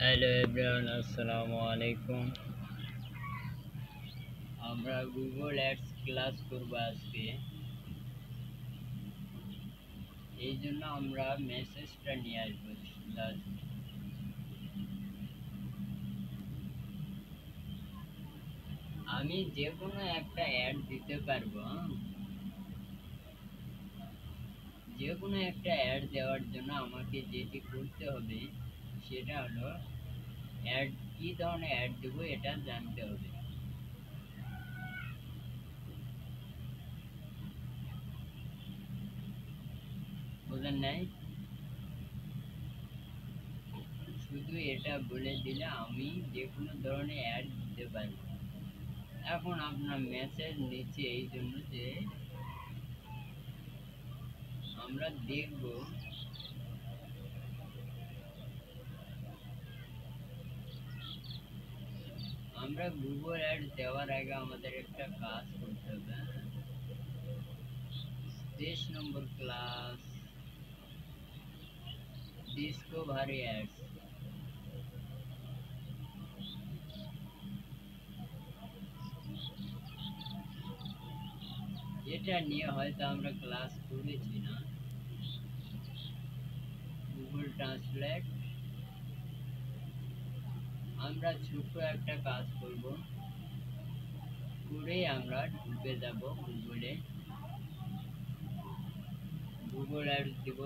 Hello everyone, আসসালামু আলাইকুম। আমরা গুগল অ্যাডস ক্লাস করব আজকে। এই জন্য আমরা মেসেজটা নিয়ে আসবো। Just আমি যে কোনো একটা অ্যাড দিতে পারবো। যে কোনো একটা অ্যাড দেওয়ার জন্য আমাকে যেটি করতে হবে সেটা হলো অ্যাড, কি ধরনের অ্যাড দেবো এটা জানতে হবে। বোঝেন নাই? শুধু এটা বলে দিলে আমি যে কোনো ধরনের অ্যাড দিতে পারবো। এখন আপনার মেসেজ নিচ্ছে এই জন্য যে আমরা দেখব আমরা গুগল অ্যাড দেওয়ার আগে আমাদের একটা কাজ করতে হবে। 23 নম্বর ক্লাস, ডিসকভারি অ্যাডস। এটা নিয়ে হয়তো আমরা ক্লাস করেছি না। গুগল ট্রান্সলেট, আমরা ছোট একটা কাজ করব, করে আমরা ঢুকে যাব গুগলে। গুগল অ্যাডস দিব।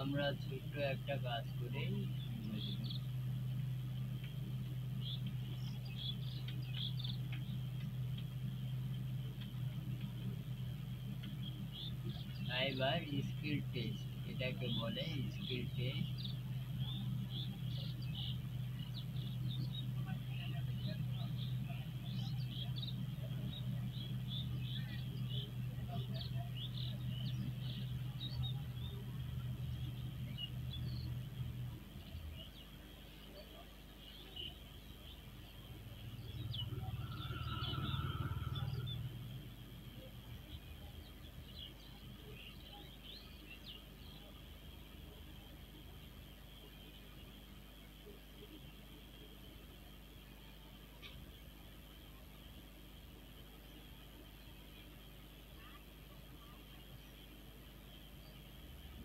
আমরা ছোট্ট একটা কাজ করে এবার স্কিল টেস্ট, এটাকে বলে স্কিল টেস্ট।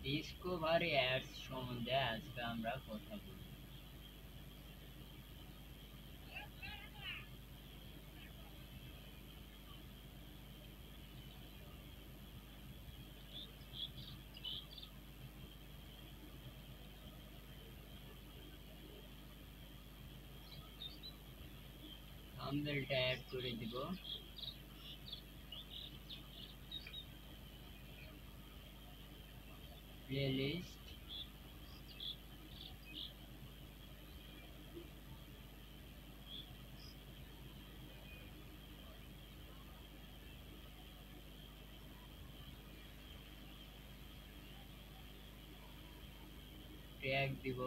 ডিসকভারি অ্যাডস সম্বন্ধে আজকে আমরা কথা বলব। থাম্বনেলটা অ্যাড করে দিব। প্লেলিস্ট ট্যাগ দিব।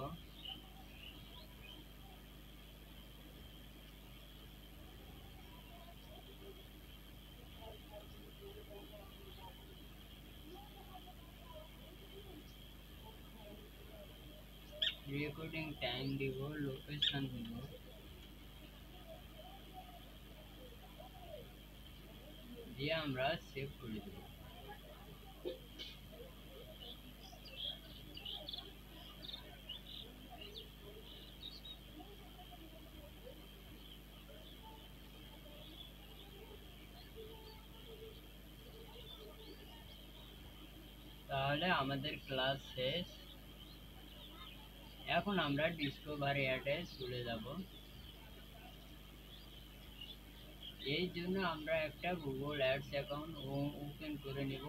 রেকর্ডিং টাইম দিব, লোকেশন দিব। দিয়ে আমরা সেভ করে দেব। তাহলে আমাদের ক্লাস শেষ। এখন আমরা ডিসকভারি অ্যাডে চলে যাব। এই জন্য আমরা একটা গুগল অ্যাডস অ্যাকাউন্ট ওপেন করে নিব।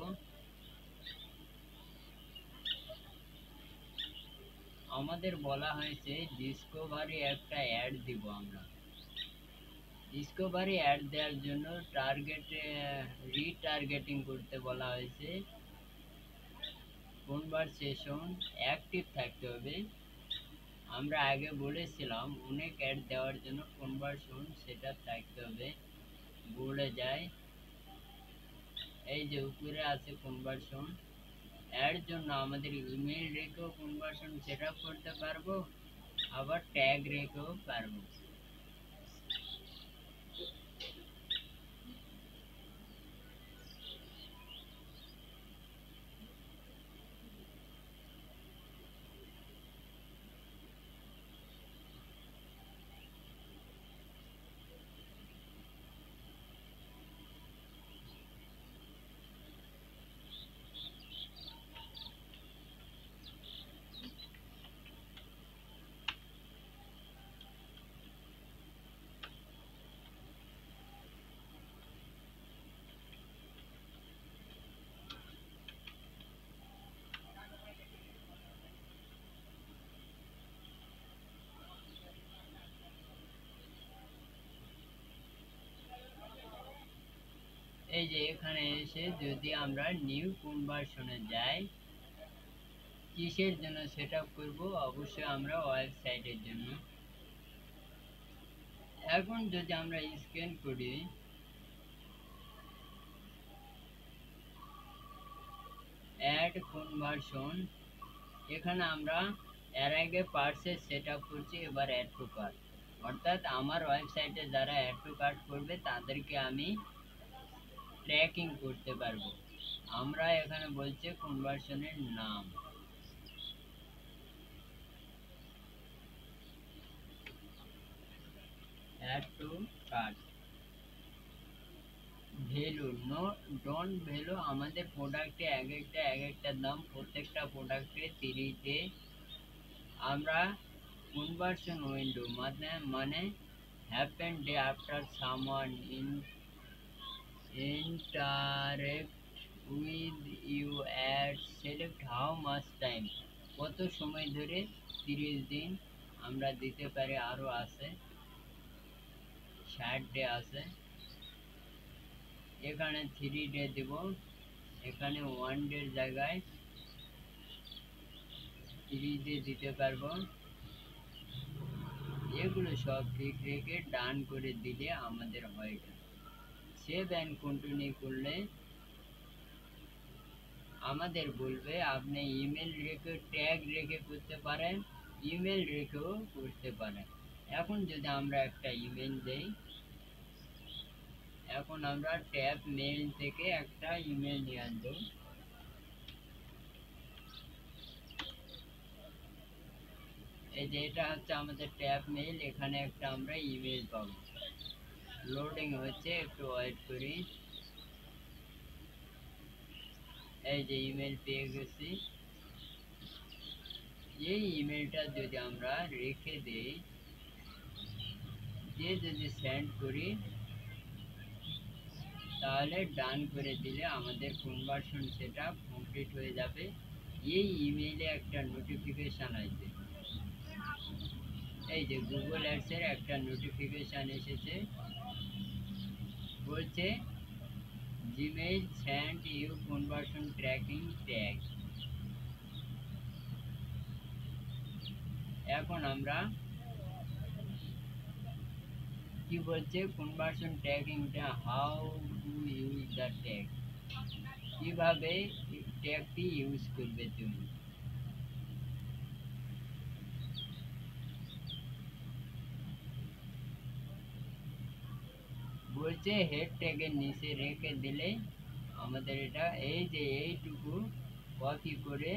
আমাদের বলা হয়েছে ডিসকভারি একটা অ্যাড দিব। আমরা ডিসকভারি অ্যাড দেওয়ার জন্য রিটার্গেটিং করতে বলা হয়েছে। কনভারসেশন অ্যাক্টিভ থাকতে হবে। আমরা আগে বলেছিলাম অনেক অ্যাড দেওয়ার জন্য কনভারসন সেটা থাকতে হবে। বলে যায় এই যে উপরে আছে কনভারসন। এর জন্য আমাদের ইমেল রেখেও কনভারসন সেটআপ করতে পারবো, আবার ট্যাগ রেখেও পারবো। এই যে এখানে এসে যদি আমরা নিউ কনভারশনে যাই, কিসের জন্য সেটআপ করব? অবশ্যই আমরা ওয়েবসাইটের জন্য। এখন যদি আমরা স্ক্যান করি, অ্যাড কনভারশন, এখানে আমরা এর আগে পার্টসে সেটআপ করছি, এবার অ্যাড টু কার্ট। অর্থাৎ আমার ওয়েবসাইটে যারা অ্যাড টু কার্ট করবে তাদেরকে আমি ট্র্যাকিং করতে পারবো। আমরা এখানে বলছে কনভারশনের নাম, add to cart. Value no don't value, আমাদের প্রোডাক্টে এক একটা দাম, প্রত্যেকটা প্রোডাক্টে 30 ডে। আমরা কনভারশন উইন্ডো মানে happen day after someone interact with you at select how much time, কত সময় ধরে, 30 দিন আমরা দিতে পারি। আরো আছে 60 ডে আছে। এখানে 3 ডে দেব, এখানে 1 ডের জায়গায় 3 ডে দিতে পারবো। এগুলো সব ঠিক রেখে ডান করে দিলে আমাদের হয়। সেভ এন্ড কন্টিনিউ করলে আমাদের বলবে আপনি ইমেল রেখে ট্যাগ রেখে করতে পারেন, ইমেল রেখেও করতে পারেন। এখন যদি আমরা একটা ইমেল দেই, এখন আমরা ট্যাব মেইল থেকে একটা ইমেল নিয়ে আসবো। এই যে এটা হচ্ছে আমাদের ট্যাব মেইল, এখানে একটা আমরা ইমেল পাবো। লোডিং হচ্ছে, একটু ওয়েট করি। এই যে ইমেল পেয়ে গেছি। এই ইমেলটা যদি আমরা রেখে দেই, দিয়ে যদি সেন্ড করি তাহলে ডান করে দিলে আমাদের কনভার্সন সেটআপ কমপ্লিট হয়ে যাবে। এই ইমেইলে একটা নোটিফিকেশন আসবে, এই যে গুগল অ্যাডস এর একটা নোটিফিকেশন এসেছে, বলছে Gmail send you conversion tracking tag. এখন আমরা কি বলছে কনভার্সন ট্র্যাকিংটা, how to use the tag, কিভাবে ট্যাগটি ইউজ করবে তুমি। বলছে হেড ট্যাগের নিচে রেখে দিলে আমাদের এটা এই যে এইটুকু কপি করে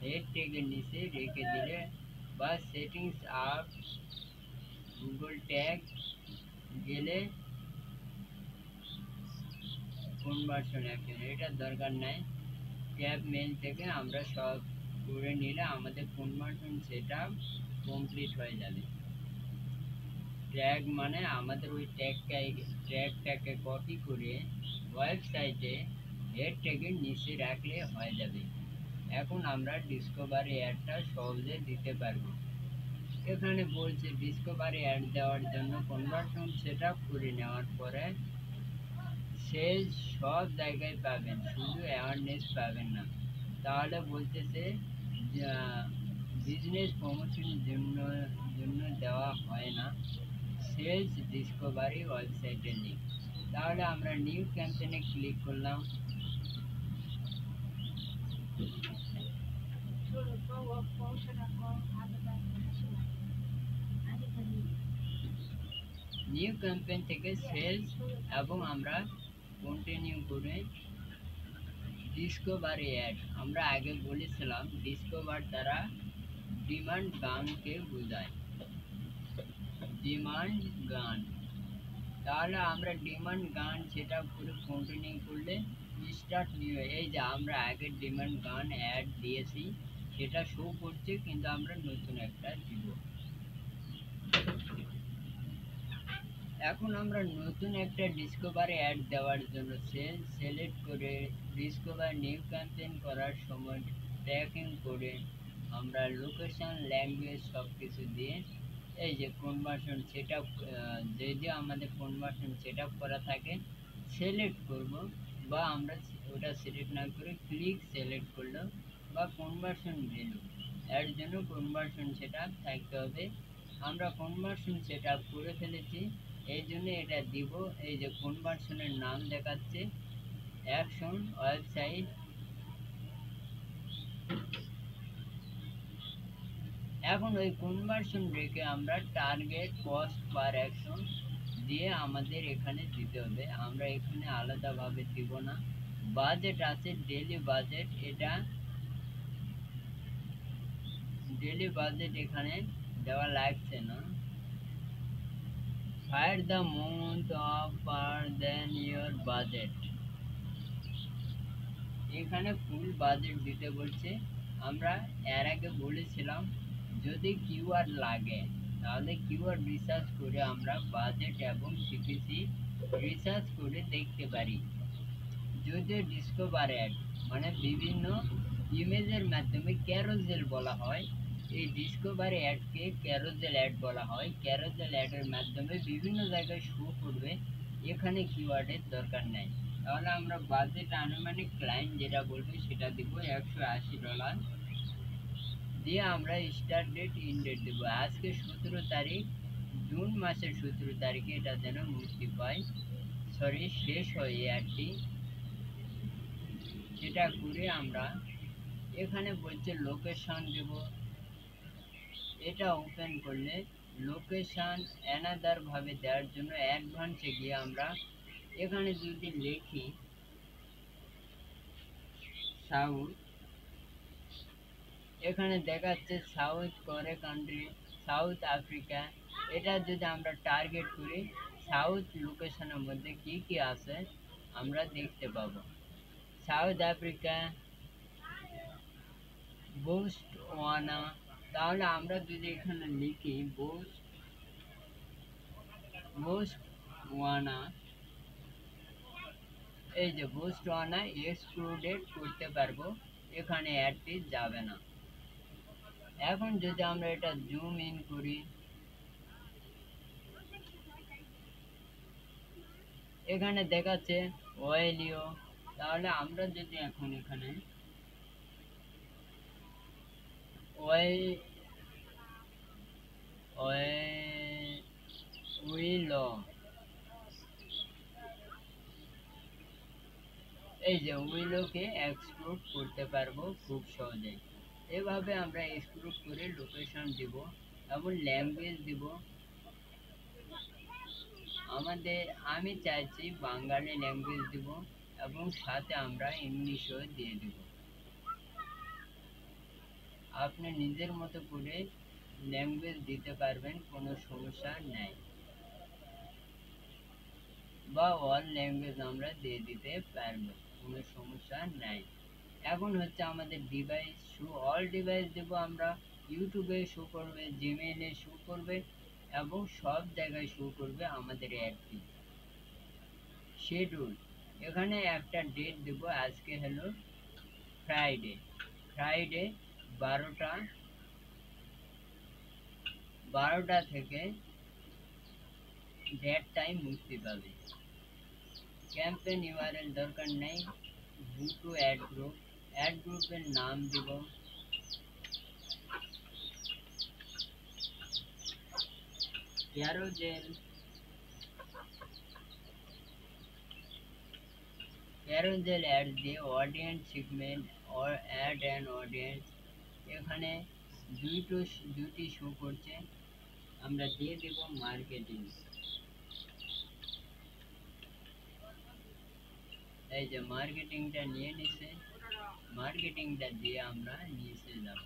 হেড ট্যাগের নিচে রেখে দিলে বা সেটিংস আপ গুগল ট্যাগ গেলে কনভার্সন অ্যাকশন, এটা দরকার নাই। ট্যাব মেইল থেকে আমরা সব করে নিলে আমাদের কনভার্সন সেটআপ কমপ্লিট হয়ে যাবে। ট্যাগ মানে আমাদের ওই ট্যাগটাকে কপি করে ওয়েবসাইটে হেড ট্যাগের নিচে রাখলে হয়ে যাবে। এখন আমরা ডিসকভারি অ্যাডটা সহজে দিতে পারবো। এখানে বলছে ডিসকভারি অ্যাড দেওয়ার জন্য কনভার্সন সেটআপ করে নেওয়ার পরে সেলস সব জায়গায় পাবেন, শুধু অ্যাওয়ারনেস পাবেন না। তাহলে বলতেছে বিজনেস প্রমোশনের জন্য দেওয়া হয় না সেলস ডিসকভারি ওয়েবসাইটের লিঙ্ক। তাহলে আমরা নিউ ক্যাম্পেইনে ক্লিক করলাম। নিউ ক্যাম্পেইন থেকে সেলস এবং আমরা কন্টিনিউ করে ডিসকভারি অ্যাড। আমরা আগে বলেছিলাম ডিসকভার দ্বারা ডিমান্ড গানকে বোঝায়, ডিমান্ড গান। তাহলে আমরা ডিমান্ড গান সেটা করে কন্টিনিউ করলে স্টার্ট নিউ, এই যে আমরা আগে ডিমান্ড গান অ্যাড দিয়েছি সেটা শো করছে, কিন্তু আমরা নতুন একটা দিব। এখন আমরা নতুন একটা ডিসকভারি অ্যাড দেওয়ার জন্য সেল সিলেক্ট করে ডিসকভার নিউ ক্যাম্পেইন করার সময় ট্র্যাকিং করে আমরা লোকেশন ল্যাঙ্গুয়েজ সব কিছু দিয়ে এই যে কনভার্সন সেটআপ, যদি আমাদের কনভার্সন সেটআপ করা থাকে সিলেক্ট করব, বা আমরা ওটা সিলেক্ট না করে ক্লিক সিলেক্ট করলো, বা কনভার্সন ভ্যালু এর জন্য কনভার্সন সেটআপ থাকতে হবে। আমরা কনভার্সন সেটআপ করে ফেলেছি, এই জন্য এটা দিব। এই যে কনভার্সনের নাম দেখাচ্ছে অ্যাকশন ওয়েবসাইট। এখন ওই কনভার্সন রেখে আমরা টার্গেট কস্ট পার অ্যাকশন দিয়ে আমাদের এখানে দিতে হবে। আমরা এখানে আলাদাভাবে দিব না। বাজেট আছে ডেইলি বাজেট, এটা ডেইলি বাজেট এখানে দেওয়া লাগছে না। Fire the month of per than your budget, এখানে ফুল বাজেট দিতে বলছে। আমরা এর আগে বলেছিলাম যদি কিওয়ার্ড লাগে তাহলে কিওয়ার্ড রিসার্চ করে আমরা বাজেট এবং সিপিসি রিসার্চ করে দেখতে পারি। যদি ডিসকভার অ্যাড মানে বিভিন্ন ইমেজের মাধ্যমে ক্যারোসেল বলা হয়, এই ডিসকভারি অ্যাডকে ক্যারোসেল অ্যাড বলা হয়। ক্যারোসেল অ্যাডের মাধ্যমে বিভিন্ন জায়গায় শো করবে, এখানে কিওয়ার্ডের দরকার নেই। তাহলে আমরা বাজেট আনুমানিক ক্লায়েন্ট যেটা বলবে সেটা দিব $180 দিয়ে আমরা স্টার্ট ডেট ইন ডেট দেবো। আজকে 17 তারিখ, জুন মাসের 17 তারিখে এটা যেন মুক্তি পায়, সরি শেষ হয় অ্যাডটি। সেটা করে আমরা এখানে বলছে লোকেশন দেব, এটা ওপেন করলে লোকেশন অ্যানাদার ভাবে দেওয়ার জন্য অ্যাডভান্সে গিয়ে আমরা এখানে যদি লিখি সাউথ, এখানে দেখাচ্ছে সাউথ করে কান্ট্রি সাউথ আফ্রিকা। এটা যদি আমরা টার্গেট করি সাউথ লোকেশনের মধ্যে কি কি আছে আমরা দেখতে পাবো। South Africa, Botswana. তাহলে আমরা যদি এখানে লিখি বোস্টওয়ানা, এই যে বোস্টওয়ানা এক্সক্লুডেড করতে পারবো, এখানে অ্যাডটি যাবে না। এখন যদি আমরা এটা জুম ইন করি, এখানে দেখাচ্ছে ওয়েলিও। তাহলে আমরা যদি এখন এখানে উইলো, এই যে উইলোকে এক্সক্লুড করতে পারবো খুব সহজেই। এভাবে আমরা এক্সক্লুড করে লোকেশন দিব এবং ল্যাঙ্গুয়েজ দিব। আমি চাইছি বাঙালি ল্যাঙ্গুয়েজ দিব এবং সাথে আমরা ইংলিশও দিয়ে দিব। আপনি নিজের মতো করে ল্যাঙ্গুয়েজ দিতে পারবেন, কোনো সমস্যা নেই, বা অল ল্যাঙ্গুয়েজ আমরা দিয়ে দিতে পারবো, কোনো সমস্যা নাই। এখন হচ্ছে আমাদের ডিভাইস শো, অল ডিভাইস দেবো আমরা। ইউটিউবে শো করবে, জিমেইলে শো করবে এবং সব জায়গায় শো করবে আমাদের অ্যাডটি। শিডিউল, এখানে একটা ডেট দেবো, আজকে হলো ফ্রাইডে। ফ্রাইডে 12টা থেকে ডেট টাইম মুক্তি পাবে। ক্যাম্পেইন ইউআরএল দরকার নেই। Go to ad group, ad গ্রুপের নাম দিব ক্যারোজেল। ক্যারোজেল অ্যাড দিয়ে audience segment or add an audience, এখানে দুটি শো করছে, আমরা দিয়ে দেব মার্কেটিং। এই যে মার্কেটিংটা নিয়ে নিছে, মার্কেটিংটা দিয়ে আমরা নিচে যাব।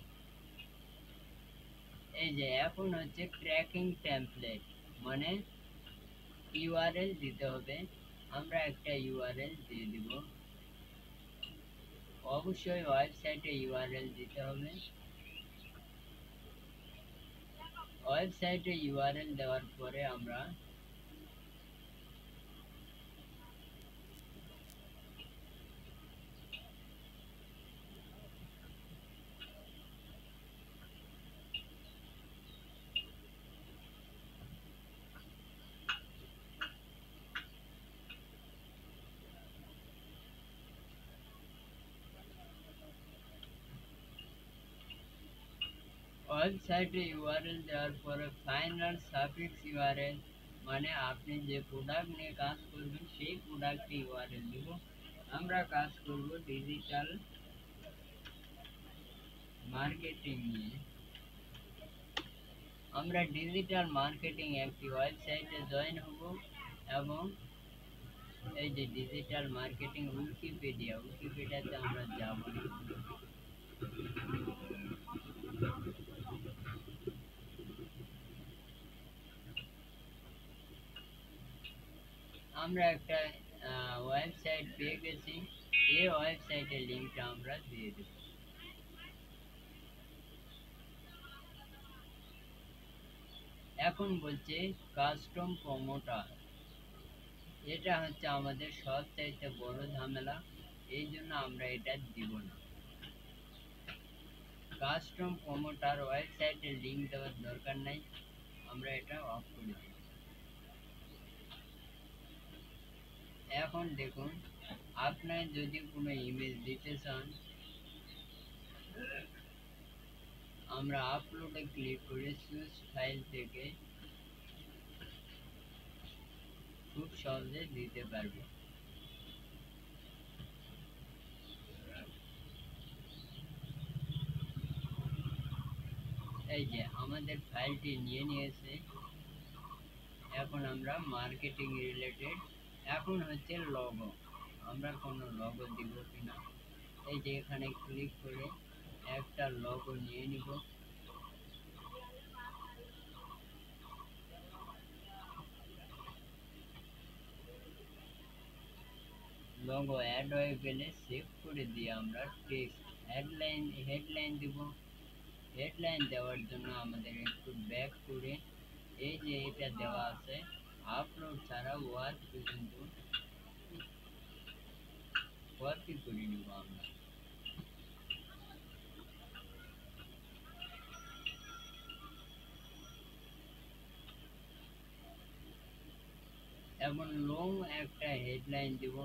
এই যে এখন হচ্ছে ট্র্যাকিং টেমপ্লেট, মানে ইউআরএল দিতে হবে। আমরা একটা ইউআরএল দিয়ে দিব, অবশ্যই ওয়েবসাইটে ইউআরএল দিতে হবে। ওয়েবসাইটে ইউআরএল দেওয়ার পরে আমরা ওয়েবসাইটে ইউআরএল দেওয়ার পরে ফাইনাল সাফিক্স ইউআরএল, মানে আপনি যে প্রোডাক্ট নিয়ে কাজ করবেন সেই প্রোডাক্টে ইউআরএল দেব। আমরা কাজ করব ডিজিটাল মার্কেটিং নিয়ে। আমরা ডিজিটাল মার্কেটিং একটি ওয়েবসাইটে জয়েন হব এবং এই যে ডিজিটাল মার্কেটিং উইকিপিডিয়াতে আমরা যাব। আমরা একটা ওয়েবসাইট পেয়ে গেছি, এই ওয়েবসাইটের লিঙ্কটা আমরা দিয়ে দেব। এখন বলছে কাস্টম প্রমোটার, এটা হচ্ছে আমাদের সবচাইতে বড় ঝামেলা, এই জন্য আমরা এটা দিব না। কাস্টম প্রমোটার ওয়েবসাইটের লিঙ্ক দেওয়ার দরকার নাই, আমরা এটা অফ করে দিই। এখন দেখুন, আপনার যদি কোনো ইমেজ দিতে চান, আমরা আপলোডে ক্লিক করে চুজ ফাইল থেকে খুব সহজে দিতে পারবো। এই যে আমাদের ফাইলটি নিয়ে নিয়েছে। এখন আমরা মার্কেটিং রিলেটেড, এখন হচ্ছে লগো, আমরা কোনো লগো দিব কিনা, এই যে এখানে ক্লিক করে একটা লগো নিয়ে নিব। লগো অ্যাড হয়ে গেলে সেভ করে দিয়ে আমরা টেক্সট হেডলাইন দিব। হেডলাইন দেওয়ার জন্য আমাদের একটু ব্যাক করে এই যে এটা দেওয়া আছে আপলোড ছাড়া ওয়ার্ক পর্যন্ত ওয়ার্কই করে নিব আমরা। এখন লং একটা হেডলাইন দিব,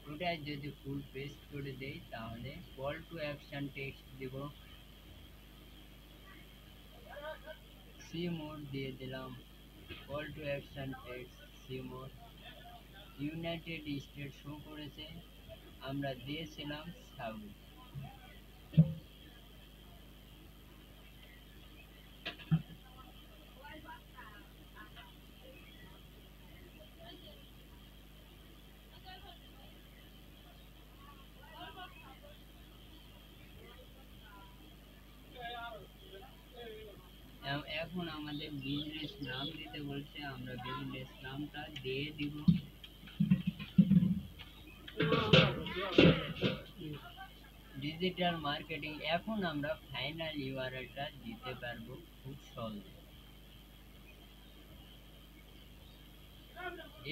ওটা যদি ফুল পেস্ট করে দেই তাহলে কল টু অ্যাকশন টেক্সট দিব, সি মোড দিয়ে দিলাম, call to action text see more. United State show করেছে, আমরা দিয়েছিলাম সাউথ। এখন আমাদের বিজনেস নাম দিতে বলছে, আমরা বিজনেস নামটা দিয়ে দিব ডিজিটাল মার্কেটিং। এখন আমরা ফাইনাল ইউআরএলটা দিতে পারবো খুব সহজে।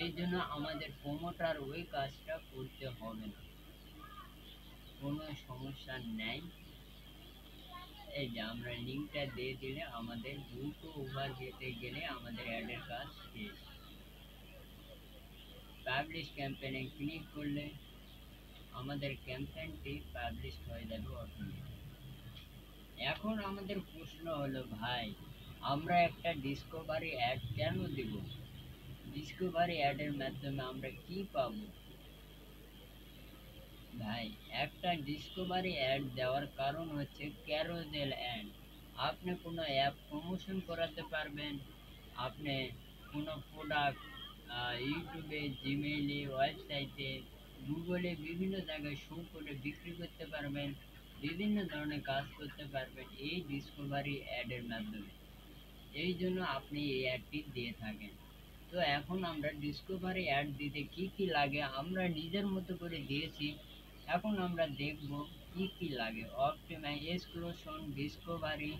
এই জন্য আমাদের প্রমোটার ওই কাজটা করতে হবে না, কোনো সমস্যা নেই। এই যে আমরা লিঙ্কটা দিয়ে দিলে আমাদের দ্রুত ওভারভিউতে গেলে আমাদের অ্যাডের কাজ শেষ। পাবলিশ ক্যাম্পেইনে ক্লিক করলে আমাদের ক্যাম্পেইনটি পাবলিশ হয়ে যাবে অটোমেটিক। এখন আমাদের প্রশ্ন হলো, ভাই আমরা একটা ডিসকভারি অ্যাড কেন দিব? ডিসকভারি অ্যাডের মাধ্যমে আমরা কি পাবো? ভাই একটা ডিসকভারি অ্যাড দেওয়ার কারণ হচ্ছে ক্যারোজেল অ্যাড। আপনি কোনো অ্যাপ প্রমোশন করাতে পারবেন, আপনি কোনো প্রোডাক্ট ইউটিউবে, জিমেইলে, ওয়েবসাইটে, গুগলে বিভিন্ন জায়গায় শো করে বিক্রি করতে পারবেন, বিভিন্ন ধরনের কাজ করতে পারবেন এই ডিসকভারি অ্যাডের মাধ্যমে। এই জন্য আপনি এই অ্যাডটি দিয়ে থাকেন। তো এখন আমরা ডিসকভারি অ্যাড দিতে কি কি লাগে আমরা নিজের মতো করে দিয়েছি। এখন আমরা দেখব কি কি লাগে। Optimize exclusion, discovery,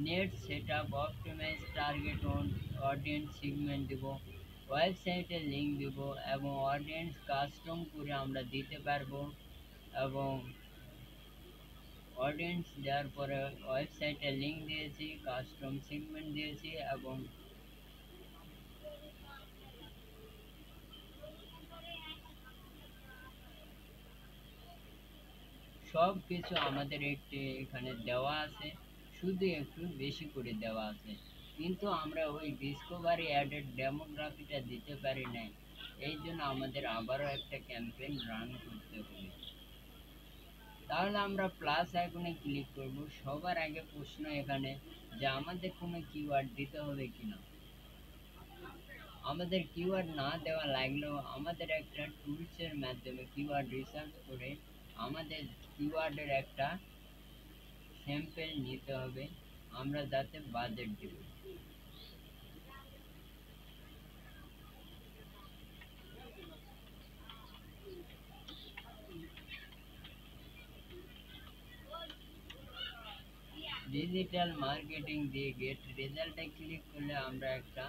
net setup, optimize target audience segment দিব, ওয়েবসাইটের লিঙ্ক দিব এবং অডিয়েন্স কাস্টম করে আমরা দিতে পারবো। এবং অডিয়েন্স দেওয়ার পরে ওয়েবসাইটের লিঙ্ক দিয়েছি, কাস্টম সেগমেন্ট দিয়েছি এবং সব কিছু আমাদের এখানে দেওয়া আছে, শুধু একটু বেশি করে দেওয়া আছে। কিন্তু আমরা ওই ডিসকভারি অ্যাডের ডেমোগ্রাফিটা দিতে পারি নাই, এই জন্য আমাদের আবারও একটা ক্যাম্পেইন রান করতে হবে। তাহলে আমরা প্লাস আইকনে ক্লিক করব। সবার আগে প্রশ্ন এখানে যে আমাদের কোনো কিওয়ার্ড দিতে হবে কিনা। আমাদের কিওয়ার্ড না দেওয়া লাগলেও আমাদের একটা টুলসের মাধ্যমে কিওয়ার্ড রিসার্চ করে আমাদের কিওয়ার্ডের একটা স্যাম্পল নিতে হবে, আমরা যাতে বাজেট দেব। ডিজিটাল মার্কেটিং দিয়ে গেট রেজাল্টে ক্লিক করলে আমরা একটা,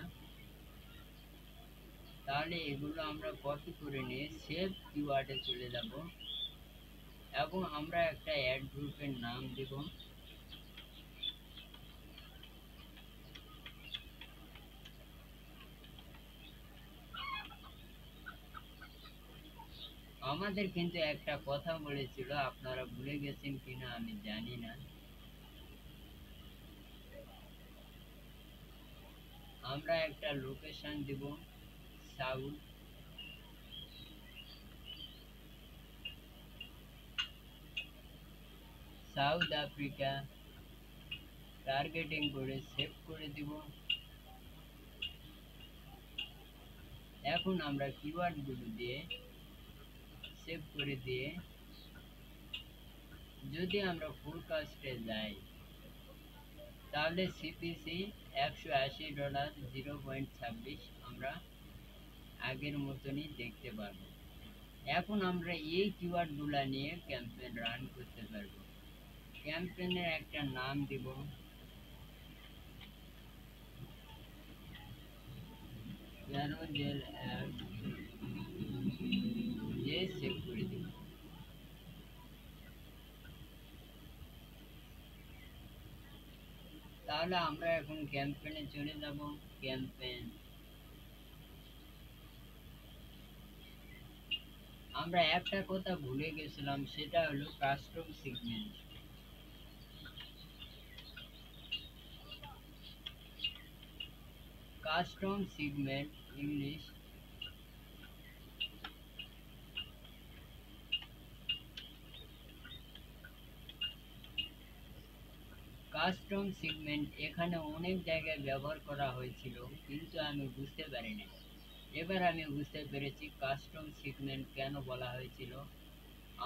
তাহলে এগুলো আমরা কপি করে নিয়ে সেভ কিওয়ার্ডে চলে যাব এবং আমরা একটা অ্যাড গ্রুপের নাম দেব। আমাদের কিন্তু একটা কথা বলেছিল, আপনারা ভুলে গেছেন কিনা আমি জানি না। আমরা একটা লোকেশন দিব সাউথ, সাউথ আফ্রিকা, টার্গেটিং করে সেভ করে দিব। এখন আমরা কিওয়ার্ডগুলো দিয়ে সেভ করে দিয়ে যদি আমরা ফোরকাস্টে যাই তাহলে সিপিসি $180, 0.26 আমরা আগের মতনই দেখতে পারবো। এখন আমরা এই কিওয়ার্ডগুলা নিয়ে ক্যাম্পেইন রান করতে পারবো। ক্যাম্পেইনের একটা নাম দিব, ক্যারোজেল অ্যাড যে সেভ করে দিব। তাহলে আমরা এখন ক্যাম্পেইনে চলে যাব। ক্যাম্পেইন, আমরা একটা কথা ভুলে গেছিলাম, সেটা হলো custom segment. Custom segment English, custom segment এখানে অনেক জায়গায় ব্যবহার করা হয়েছিল, কিন্তু আমি বুঝতে পারিনি। এবার আমি বুঝতে পেরেছি কাস্টম সেগমেন্ট কেন বলা হয়েছিল।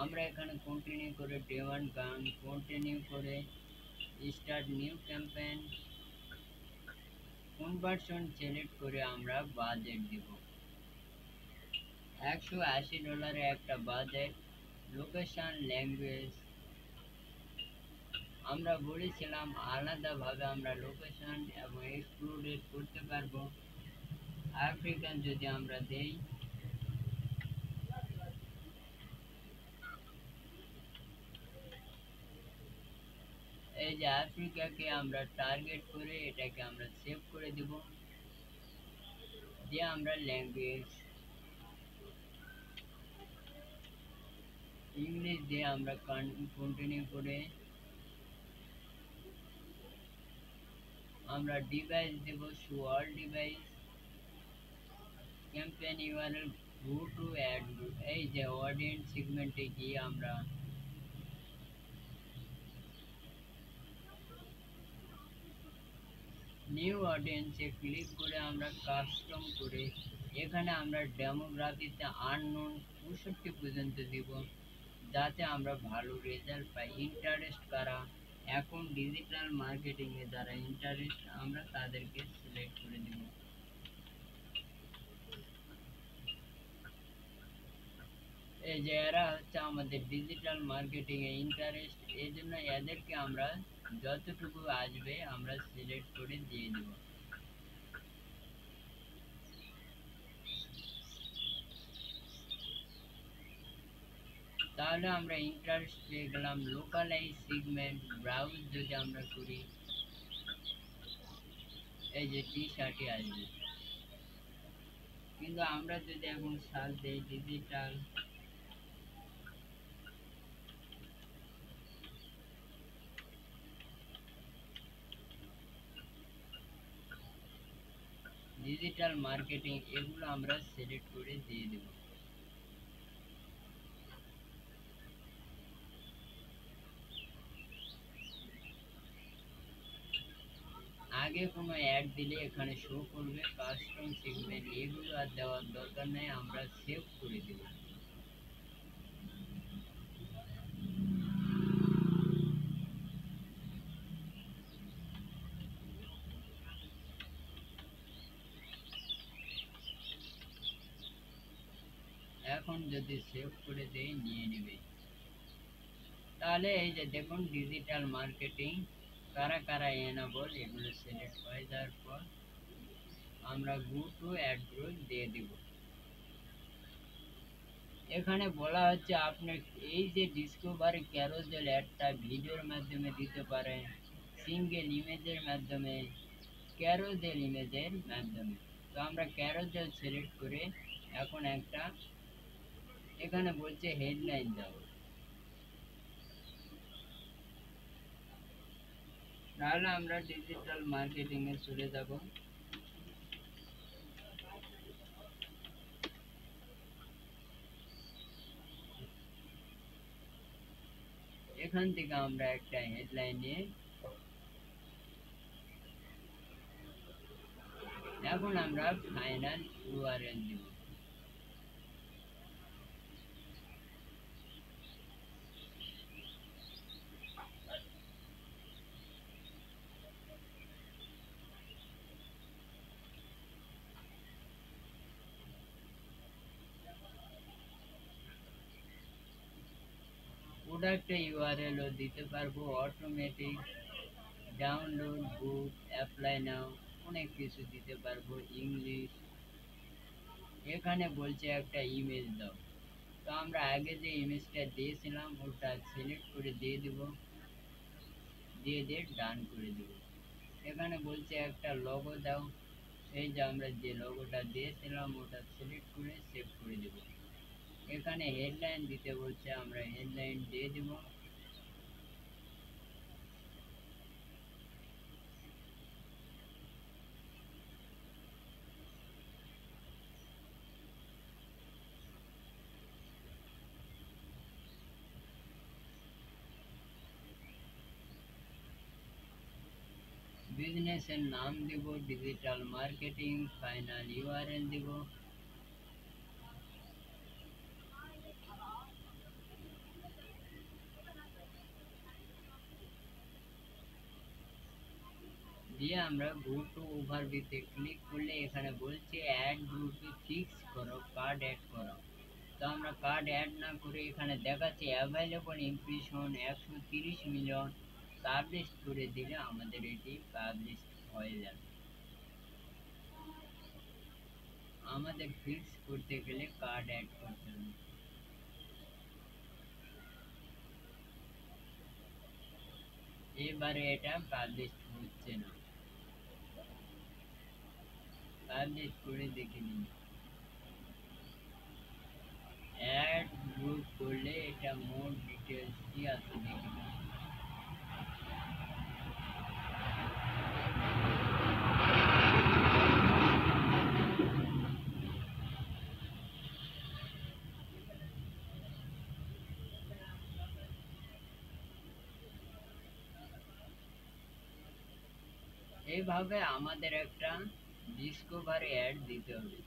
আমরা এখানে কন্টিনিউ করে ডিমান্ড গান, কন্টিনিউ করে start new campaign, conversion select করে আমরা বাজেট দিব $180 একটা বাজেট। লোকেশন, ল্যাঙ্গুয়েজ, আমরা বলেছিলাম আলাদাভাবে আমরা লোকেশন এবং এক্সক্লুডেড করতে পারবো। আফ্রিকান যদি আমরা দেই, এই যে আফ্রিকাকে আমরা টার্গেট করে এটাকে আমরা সেভ করে দেব। দিয়ে আমরা ল্যাঙ্গুয়েজ ইংলিশ দিয়ে আমরা কন্টিনিউ করে আমরা ডিভাইস দেব show all device. Campaign URL go to ad group, এই যে অডিয়েন্স সেগমেন্টে গিয়ে আমরা নিউ অডিয়েন্সে ক্লিক করে আমরা কাস্টম করে এখানে আমরা ডেমোগ্রাফিতে আননোন 65 পর্যন্ত দিব, যাতে আমরা ভালো রেজাল্ট পাই। ইন্টারেস্ট কারা, এখন ডিজিটাল মার্কেটিং এ যারা ইন্টারেস্ট আমরা তাদেরকে সিলেক্ট করে দিব। এই যে এরা হচ্ছে আমাদের ডিজিটাল মার্কেটিং এ ইন্টারেস্ট, এই জন্য এদেরকে আমরা যতটুকু আসবে আমরা সিলেক্ট করে দিয়ে দেব। তাহলে আমরা ইন্টারেস্ট পেয়ে গেলাম। লোকালাইজ সেগমেন্ট ব্রাউজ যদি আমরা করি, এই যে টি শার্টে আসবে, কিন্তু আমরা যদি এখন সার্চ দেই ডিজিটাল, ডিজিটাল মার্কেটিং এগুলো আমরা সিলেক্ট করে দিয়ে দেব। আগে কোনো অ্যাড দিলে এখানে শো করবে। কাস্টম সেগমেন্ট এগুলো আর দেওয়ার দরকার নেই, আমরা সেভ করে দেব। এখন যদি সেভ করে দেই নিয়ে নেবে। তাহলে এই যে দেখুন ডিজিটাল মার্কেটিং কারা কারা এনাবল এগুলো সিলেক্ট হয়ে যাওয়ার পর আমরা গো টু অ্যাড গ্রুপ দিয়ে দিব। এখানে বলা হচ্ছে আপনি এই যে ডিসকভারি ক্যারোসেল অ্যাডটা ভিডিওর মাধ্যমে দিতে পারেন, সিঙ্গেল ইমেজের মাধ্যমে, ক্যারোসেল ইমেজের মাধ্যমে। তো আমরা ক্যারোসেল সিলেক্ট করে এখন একটা এখানে বলছে হেডলাইন দাও, তাহলে আমরা ডিজিটাল মার্কেটিং এ চলে যাব। এখান থেকে আমরা একটা হেডলাইন নিয়ে এখন আমরা ফাইনাল ইউআরএল দিব। প্রোডাক্ট ইউআরএল ও দিতে পারবো, অটোমেটিক ডাউনলোড বুক, অ্যাপ্লাই নাও, অনেক কিছু দিতে পারবো। ইংলিশ এখানে বলছে একটা ইমেজ দাও। তো আমরা আগে যে ইমেজটা দিয়েছিলাম ওটা সিলেক্ট করে দিয়ে দিব, দিয়ে ডান করে দিব। এখানে বলছে একটা লোগো দাও। এই যে আমরা যে লোগোটা দিয়েছিলাম ওটা সিলেক্ট করে সেভ করে দেব। এখানে হেডলাইন দিতে বলছে, আমরা হেডলাইন দিয়ে দেব। বিজনেসের নাম দিব ডিজিটাল মার্কেটিং, ফাইনাল ইউআরএল দিব। দিয়ে আমরা গো টু ওভারভিউতে ক্লিক করলে এখানে বলছে অ্যাড গ্রুপে ফিক্স করো, কার্ড অ্যাড করো। তো আমরা কার্ড অ্যাড না করে এখানে দেখাচ্ছে অ্যাভেলেবল ইমপ্রেশন 130 মিলিয়ন, পাবলিশ করে দিলে আমাদের এটি পাবলিশ হয়ে যাবে। আমাদের ফিক্স করতে গেলে কার্ড অ্যাড করতে হবে। এবারে এটা পাবলিশ হচ্ছে না, পাবলিশ করে দেখে নিন। অ্যাড গ্রুপ করলে এটা মোর ডিটেলস কি আছে দেখে নিন। এইভাবে আমাদের একটা ডিসকভারি অ্যাড দিতে হবে।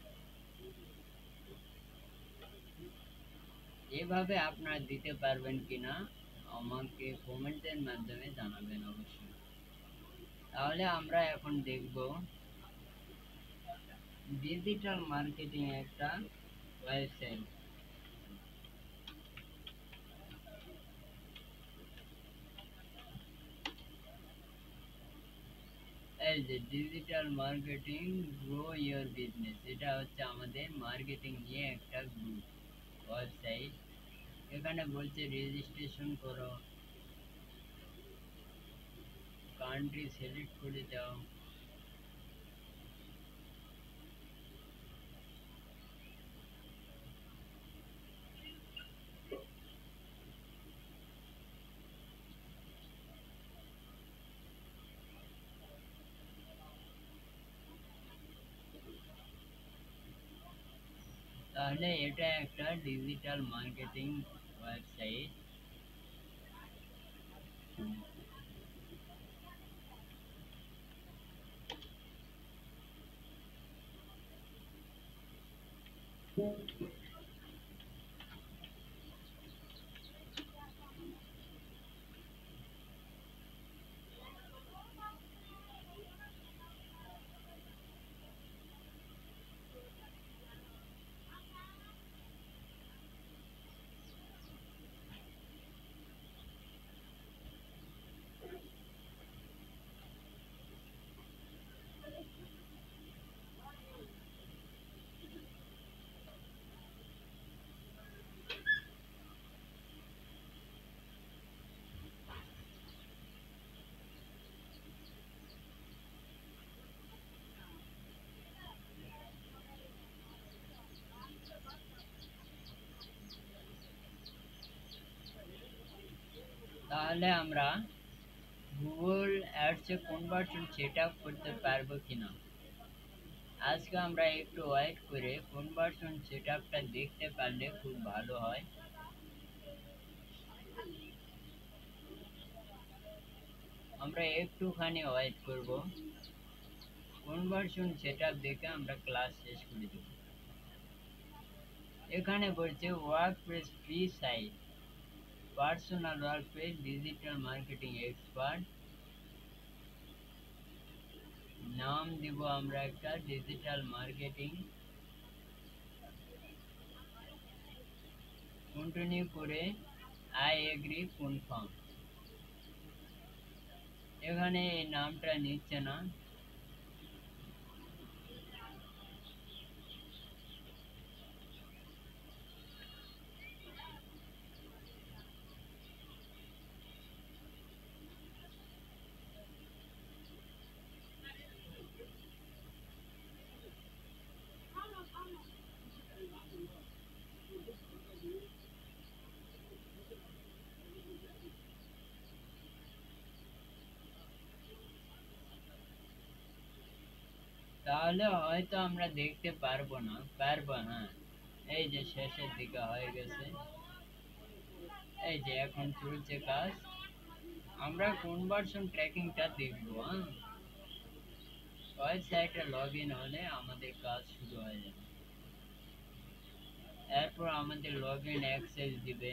এভাবে আপনারা দিতে পারবেন কিনা আমাকে কমেন্টের মাধ্যমে জানাবেন অবশ্যই। তাহলে আমরা এখন দেখব ডিজিটাল মার্কেটিং একটা ওয়েবসাইট। এই যে digital marketing grow your business, এটা হচ্ছে আমাদের মার্কেটিং নিয়ে একটা গ্রুপ ওয়েবসাইট। এখানে বলছে রেজিস্ট্রেশন করো, কান্ট্রি সিলেক্ট করে দাও। তাহলে এটা একটা ডিজিটাল মার্কেটিং ওয়েবসাইট। তাহলে আমরা গুগল অ্যাডসে কনভার্সন সেট আপ করতে পারবো কিনা আজকে আমরা একটু ওয়েট করে কনভার্সন সেট আপটা দেখতে পারলে খুব ভালো হয়। আমরা একটুখানি ওয়েট করব, কনভার্সন সেট আপ দেখে আমরা ক্লাস শেষ করে দেব। এখানে বলছে WordPress free site, personal WordPress digital marketing expert. নাম দিব আমরা একটা ডিজিটাল মার্কেটিং, কন্টিনিউ করে আই এগ্রি কনফার্ম। এখানে এই নামটা নিচ্ছে না, তাহলে হয়তো আমরা দেখতে পারবো না। এই যে শেষের দিকে হয়ে গেছে, এই যে এখন চলছে কাজ। আমরা কনভার্সন ট্র্যাকিংটা দেখবো, হ্যাঁ। ওয়েবসাইটে লগ ইন হলে আমাদের কাজ শুরু হয়ে যাবে। এরপর আমাদের লগ ইন অ্যাক্সেস দিবে।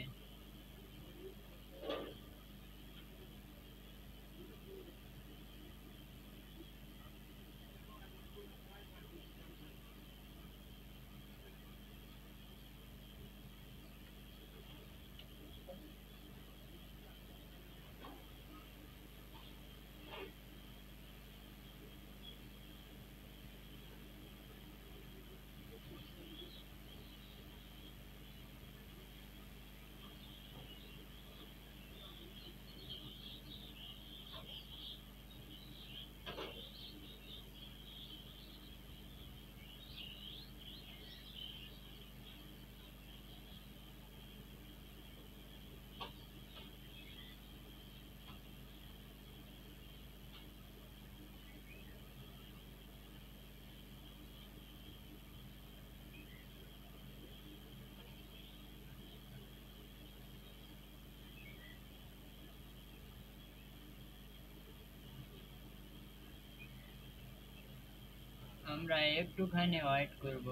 আমরা একটুখানি ওয়েট করব।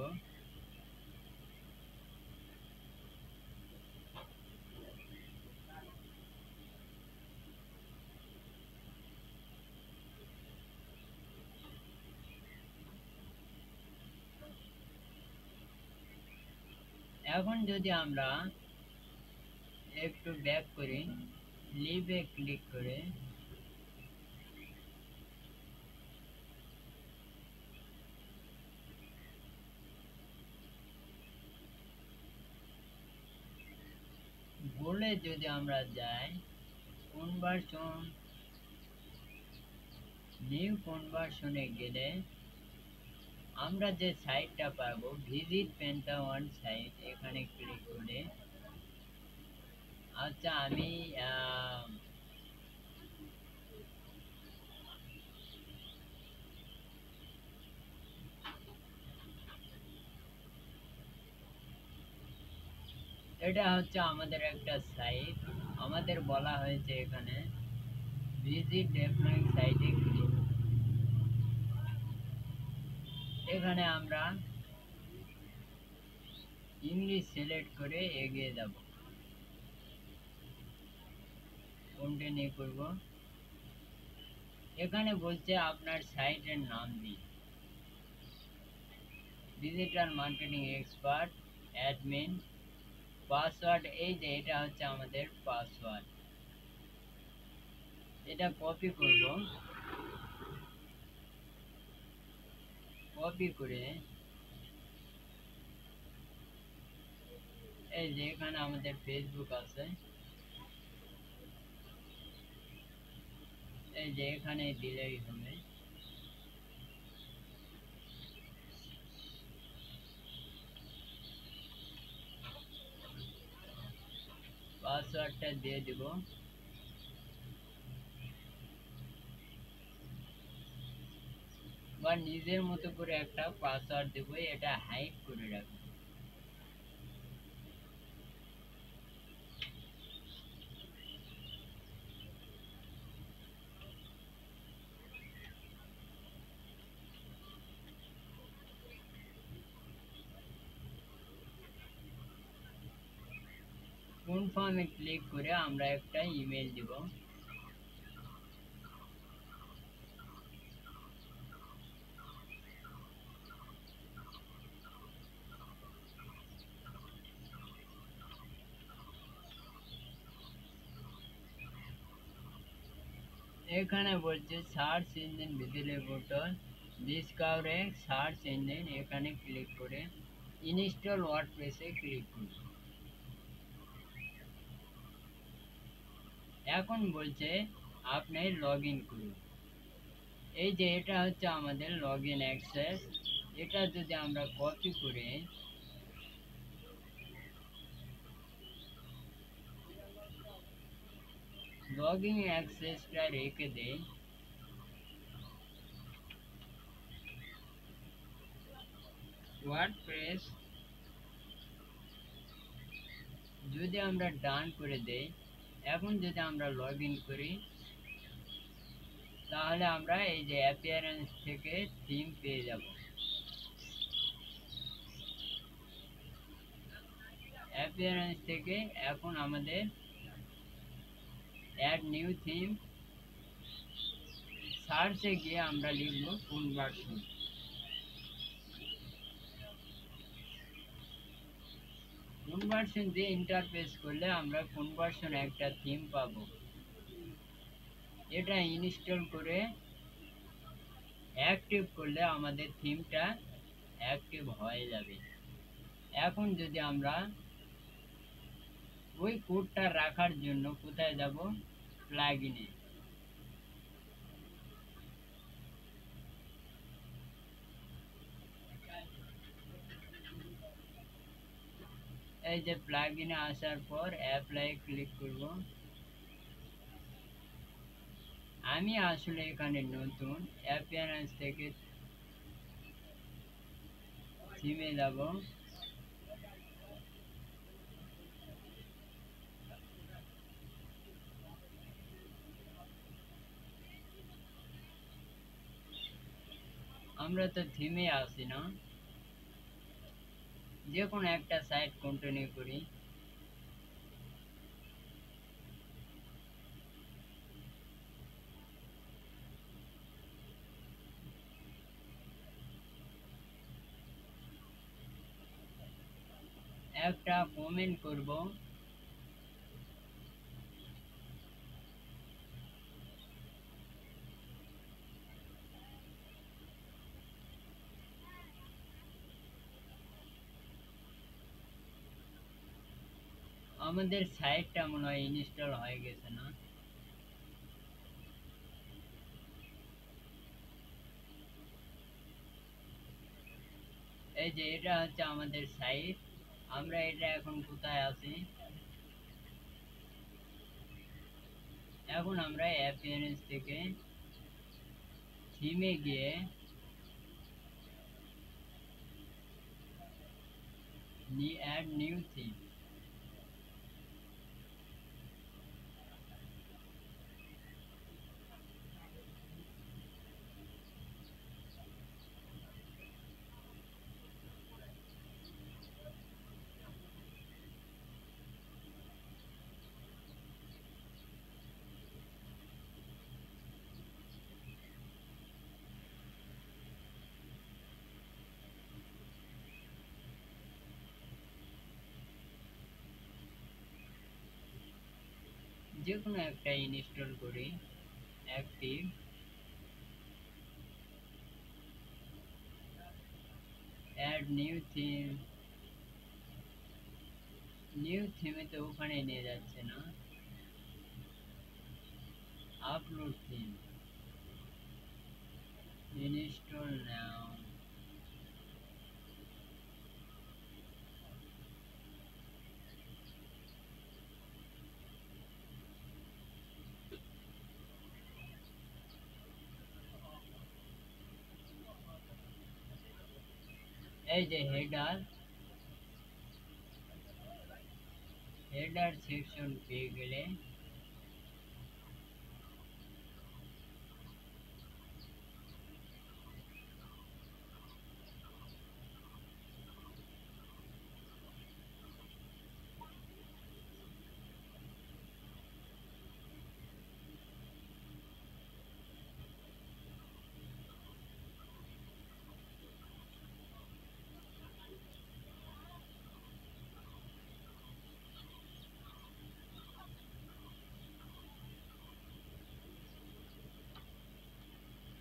এখন যদি আমরা একটু ব্যাক করি, লিভে ক্লিক করে বলে যদি আমরা যাই কনভার্সন, নিউ কনভার্সনে গেলে আমরা যে সাইটটা পাবো ভিজিট পেন্টাওয়ান সাইট, এখানে ক্লিক করে আচ্ছা আমি আহ, এটা হচ্ছে আমাদের একটা সাইট। আমাদের বলা হয়েছে এখানে ভিজিট ডেভেলপিং সাইটে ক্লিক। এখানে আমরা ইংলিশ সিলেক্ট করে এগিয়ে যাব, কন্টিনিউ করব। এখানে বলছে আপনার সাইটের নাম দিন, digital marketing expert, admin, password. এই যে এটা হচ্ছে আমাদের পাসওয়ার্ড, এটা কপি করব। কপি করে এই যে এখানে আমাদের ফেসবুক আছে, এই যে এখানে দিলেই হবে। পাসওয়ার্ডটা দিয়ে দিব। বা নিজের মতো করে একটা পাসওয়ার্ড দেব, এটা হাইড করে রাখবো। কনফার্মে ক্লিক করে আমরা একটা ইমেল দিব। এখানে বলছে সার্চ ইঞ্জিন ভিজিবিলিটি, ডিসকভারে সার্চ ইঞ্জিন, এখানে ক্লিক করে ইনস্টল ওয়ার্ডপ্রেসে ক্লিক করুন। এখন বলছে আপনি লগ ইন করুন। এই যে এটা হচ্ছে আমাদের লগ ইন অ্যাক্সেস। এটা যদি আমরা কপি করে লগ ইন অ্যাক্সেসটা রেখে দেই, ওয়ার্ডপ্রেস যদি আমরা ডান করে দেই, এখন যদি আমরা লগ ইন করি, তাহলে আমরা এই যে অ্যাপিয়ারেন্স থেকে থিম পেয়ে যাব। অ্যাপিয়ারেন্স থেকে এখন আমাদের অ্যাড নিউ থিম, সার্চে গিয়ে আমরা লিখব কনভার্সন। কনভার্সন দিয়ে ইন্টারফেস করলে আমরা কনভার্সন একটা থিম পাবো। এটা ইনস্টল করে অ্যাক্টিভ করলে আমাদের থিমটা অ্যাক্টিভ হয়ে যাবে। এখন যদি আমরা ওই কোডটা রাখার জন্য কোথায় যাব, প্লাগইনে। এই যে প্লাগইনে আসার পর অ্যাপ্লাই ক্লিক করব। আমি আসলে এখানে নতুন, অ্যাপিয়ারেন্স থেকে থিমে যাব। আমরা তো থিমে আসি না, যে কোনো একটা সাইট কন্টিনিউ করি। একটা কমেন্ট করব। আমাদের সাইটটা মনে হয় ইনস্টল হয়ে গেছে না? এই যে এটা হচ্ছে আমাদের সাইট। আমরা এটা এখন কোথায় আছি, এখন আমরা অ্যাপিয়ারেন্স থেকে থিমে গিয়ে অ্যাড নিউ থিম। যে কোনো একটা ইনস্টল করি, active, add new theme. New থিমে তো ওখানে নিয়ে যাচ্ছে না, আপলোড থিম, ইনস্টল নাও। এই যে হেডার সেকশন পেয়ে গেলে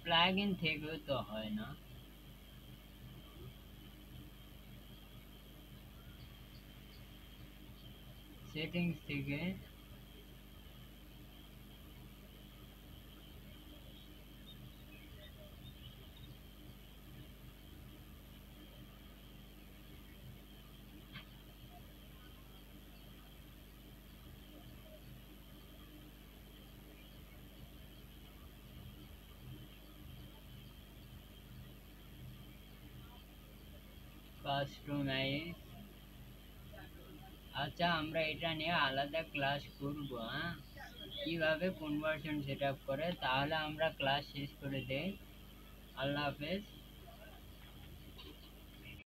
প্লাগইন থেকেও তো হয় না। সেটিংস থেকে কাস্টমাইজ। আচ্ছা, আমরা এটা নিয়ে আলাদা ক্লাস করব, হ্যাঁ, কিভাবে কনভার্সন সেট আপ করে। তাহলে আমরা ক্লাস শেষ করে দেই। আল্লাহ হাফেজ।